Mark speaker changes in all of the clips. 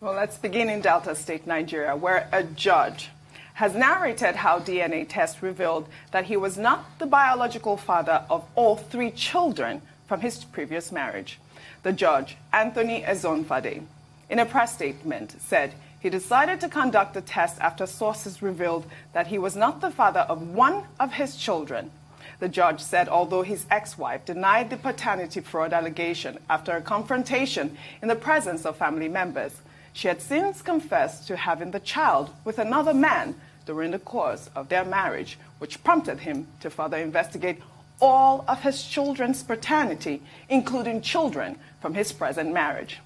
Speaker 1: Well, let's begin in Delta State, Nigeria, where a judge has narrated how DNA tests revealed that he was not the biological father of all 3 children from his previous marriage. The judge, Anthony Ezonfade, in a press statement, said he decided to conduct a test after sources revealed that he was not the father of one of his children. The judge said although his ex-wife denied the paternity fraud allegation after a confrontation in the presence of family members, she had since confessed to having the child with another man during the course of their marriage, which prompted him to further investigate all of his children's paternity, including children from his present marriage.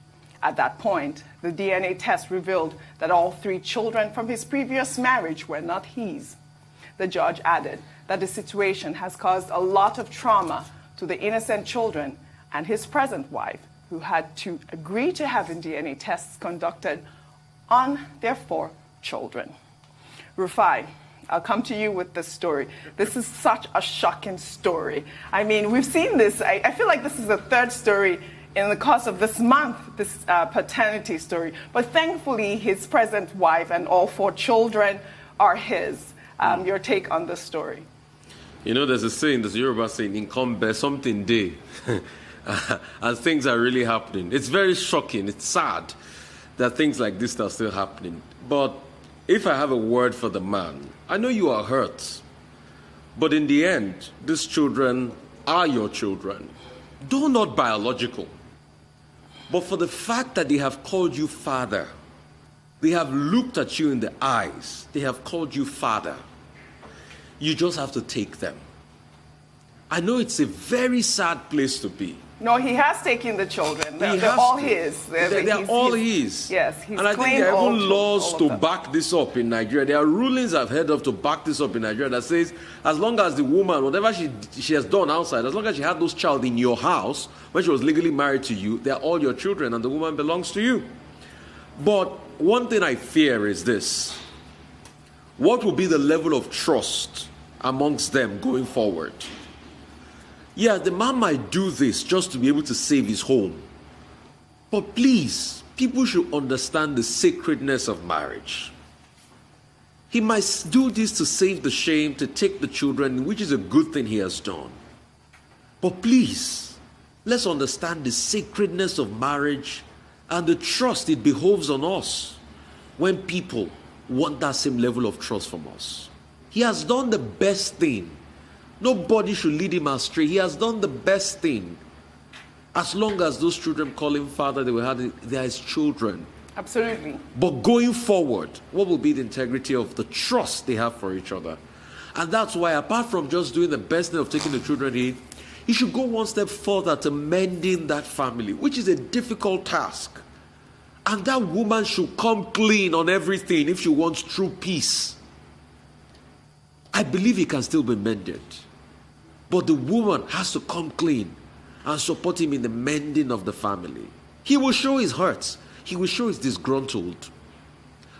Speaker 1: At that point, the DNA test revealed that all 3 children from his previous marriage were not his. The judge added that the situation has caused a lot of trauma to the innocent children and his present wife, who had to agree to having DNA tests conducted on their 4 children. Rufai, I'll come to you with this story. This is such a shocking story. I mean, we've seen this. I feel like this is the 3rd story in the course of this month, this paternity story. But thankfully, his present wife and all 4 children are his. Your take on this story?
Speaker 2: You know, there's a saying, there's a Yoruba saying, in come something day. And things are really happening. It's very shocking. It's sad that things like this are still happening. But if I have a word for the man, I know you are hurt. But in the end, these children are your children. Though not biological. But for the fact that they have called you father, they have looked at you in the eyes, they have called you father, you just have to take them. I know it's a very sad place to be.
Speaker 1: No, he has taken the children. They're all his.
Speaker 2: They're all his.
Speaker 1: Yes, he's
Speaker 2: and I think there are even laws to back this up in Nigeria. There are rulings I've heard of to back this up in Nigeria that says as long as the woman, whatever she has done outside, as long as she had those child in your house when she was legally married to you, they're all your children and the woman belongs to you. But one thing I fear is this. What will be the level of trust amongst them going forward? Yeah, the man might do this just to be able to save his home. But please, people should understand the sacredness of marriage. He might do this to save the shame, to take the children, which is a good thing he has done. But please, let's understand the sacredness of marriage and the trust it behoves on us when people want that same level of trust from us. He has done the best thing. Nobody should lead him astray. He has done the best thing. As long as those children call him father, they are his children.
Speaker 1: Absolutely.
Speaker 2: But going forward, what will be the integrity of the trust they have for each other? And that's why, apart from just doing the best thing of taking the children in, you should go one step further to mending that family, which is a difficult task. And that woman should come clean on everything if she wants true peace. I believe it can still be mended. But the woman has to come clean and support him in the mending of the family. He will show his hurts. He will show he's disgruntled.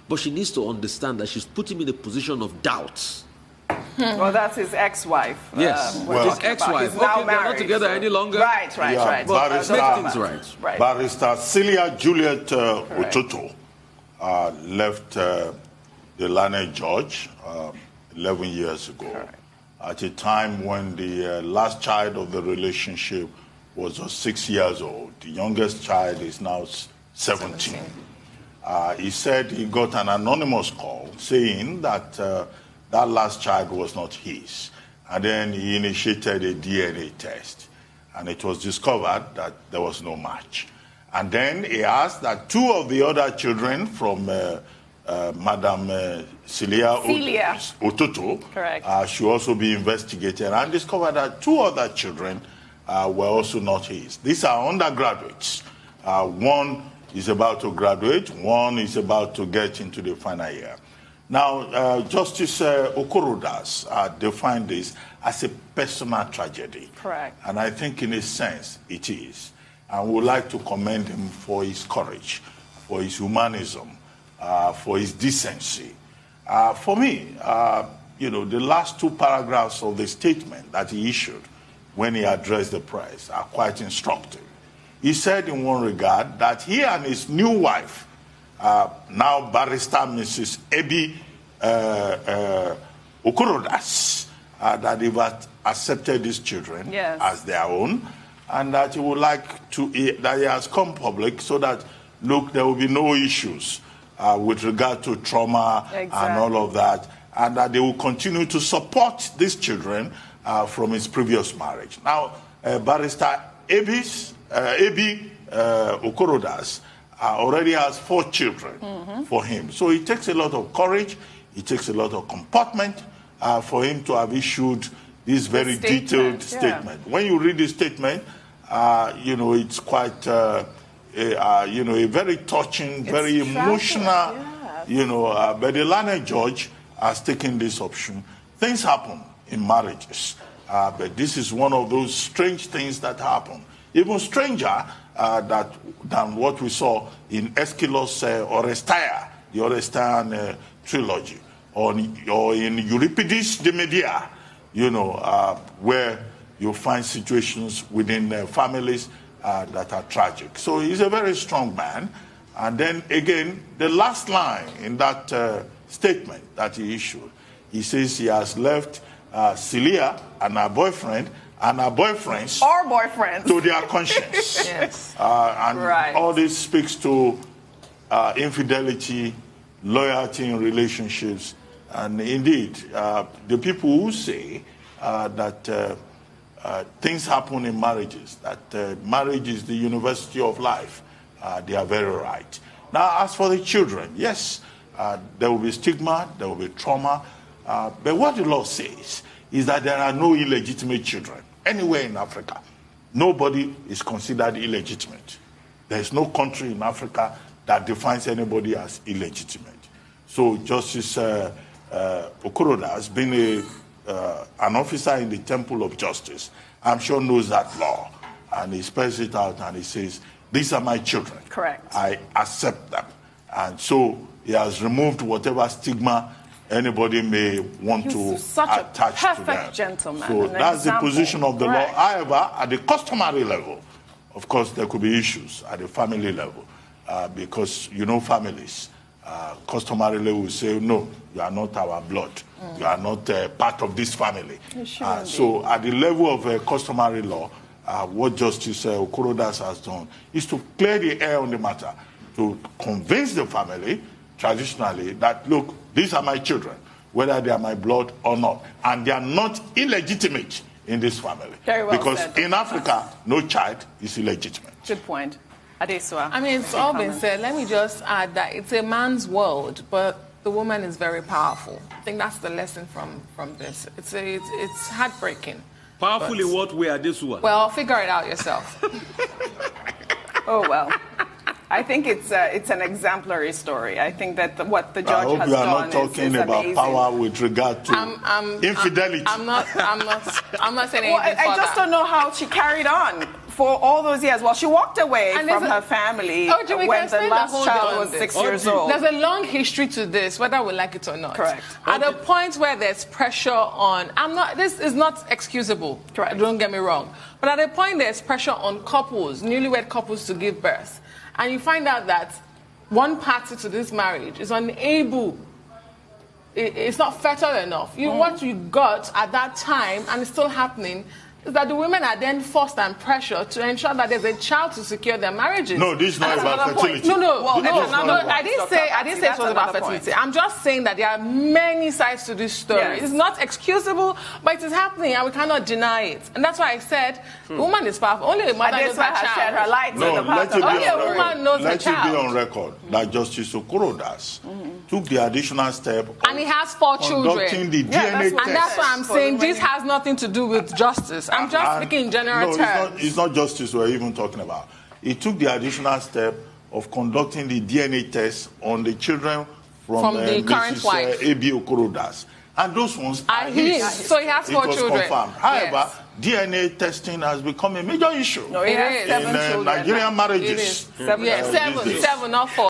Speaker 2: But she needs to understand that she's put him in a position of doubt.
Speaker 1: Well, that's his ex-wife.
Speaker 2: Yes, his ex-wife.
Speaker 1: He's now
Speaker 2: they're
Speaker 1: married,
Speaker 2: not together any longer.
Speaker 1: Right.
Speaker 2: But make things right.
Speaker 3: Barrister Celia Juliet Ototo left the Lane Judge 11 years ago. Correct. At a time when the last child of the relationship was just 6 years old. The youngest child is now 17. He said he got an anonymous call saying that that last child was not his. And then he initiated a DNA test. And it was discovered that there was no match. And then he asked that 2 of the other children from Madam Celia Ototo should also be investigated, and discovered that 2 other children were also not his. These are undergraduates. One is about to graduate, one is about to get into the final year. Now, Justice Okorodas defined this as a personal tragedy.
Speaker 1: Correct.
Speaker 3: And I think in a sense it is. And we would like to commend him for his courage, for his humanism, for his decency. For me, the last 2 paragraphs of the statement that he issued when he addressed the press are quite instructive. He said in one regard that he and his new wife now barrister Mrs. Ebi Okorodas, that they've accepted these children as their own, and that he would like to, that he has come public so that, look, there will be no issues with regard to trauma and all of that, and that they will continue to support these children from his previous marriage. Now, barrister Ebi Okorodas already has 4 children for him. So it takes a lot of courage, it takes a lot of comportment for him to have issued this very detailed statement. When you read the statement, you know, it's quite, you know, a very touching, very emotional, you know, but the learned judge has taken this option. Things happen in marriages, but this is one of those strange things that happen. Even stranger than what we saw in Aeschylus' Oresteia, the Orestean trilogy, or in Euripides' de Medea, you know, where you find situations within families that are tragic. So he's a very strong man. And then again, the last line in that statement that he issued, he says he has left Celia and her boyfriend and her boyfriends to their conscience. And all this speaks to infidelity, loyalty in relationships, and indeed, the people who say that things happen in marriages, that marriage is the university of life, they are very right. Now, as for the children, yes, there will be stigma, there will be trauma, but what the law says is that there are no illegitimate children anywhere in Africa. Nobody is considered illegitimate. There is no country in Africa that defines anybody as illegitimate. So Justice Okorodas, being an officer in the Temple of Justice, I'm sure knows that law. And he spells it out and he says, these are my children.
Speaker 1: Correct.
Speaker 3: I accept them. And so he has removed whatever stigma anybody may want to attach to them.
Speaker 1: Perfect gentleman.
Speaker 3: So that's the position of the law. However, at the customary level, of course, there could be issues at the family level because, you know, families, customarily will say, no, you are not our blood. You are not part of this family. So at the level of customary law, what Justice Okorodas has done is to clear the air on the matter, to convince the family, traditionally, that, look, these are my children, whether they are my blood or not. And they are not illegitimate in this family.
Speaker 1: Very well
Speaker 3: because
Speaker 1: said.
Speaker 3: in Africa, no child is illegitimate.
Speaker 1: Good point. Adesua.
Speaker 4: I mean, it's all been said. Let me just add that it's a man's world, but the woman is very powerful. I think that's the lesson from this. It's heartbreaking.
Speaker 2: Powerful in what way, Adesua?
Speaker 4: Well, figure it out yourself.
Speaker 1: Oh, well. I think it's an exemplary story. I think that what the judge has done is
Speaker 3: I hope you are not talking about
Speaker 1: amazing.
Speaker 3: power with regard to infidelity.
Speaker 4: I'm not saying anything
Speaker 1: I just don't know how she carried on for all those years. Well, she walked away from her family when the last child was 6 years old.
Speaker 4: There's a long history to this, whether we like it or not.
Speaker 1: Correct.
Speaker 4: At a point where there's pressure on, this is not excusable.
Speaker 1: Correct.
Speaker 4: Don't get me wrong. But at a point there's pressure on couples, newlywed couples, to give birth. And you find out that one party to this marriage is unable, it's not fertile enough. What you got at that time, and it's still happening, is that the women are then forced and pressured to ensure that there's a child to secure their marriages.
Speaker 3: No, this is not about fertility.
Speaker 4: No, I didn't say it was about fertility. I'm just saying that there are many sides to this story.
Speaker 1: Yes.
Speaker 4: It's not excusable, but it is happening and we cannot deny it. And that's why I said, the woman is powerful. Only a mother knows her child.
Speaker 1: Shed her light
Speaker 3: No, let it be
Speaker 4: Only a woman knows her
Speaker 3: let it
Speaker 4: child.
Speaker 3: be on record that Justice Okorodas took the additional step
Speaker 4: And he has 4 children.
Speaker 3: conducting the DNA test.
Speaker 4: And that's why I'm saying this has nothing to do with justice. I'm just speaking in general terms.
Speaker 3: It's not justice we're even talking about. He took the additional step of conducting the DNA test on the children from
Speaker 4: the current wife.
Speaker 3: Ebi Okorodas. And those ones are his.
Speaker 4: So he has 4 children.
Speaker 3: Confirmed. However, DNA testing has become a major issue
Speaker 1: No, he has 7 children.
Speaker 3: Nigerian marriages.
Speaker 4: It is. 7, not 4.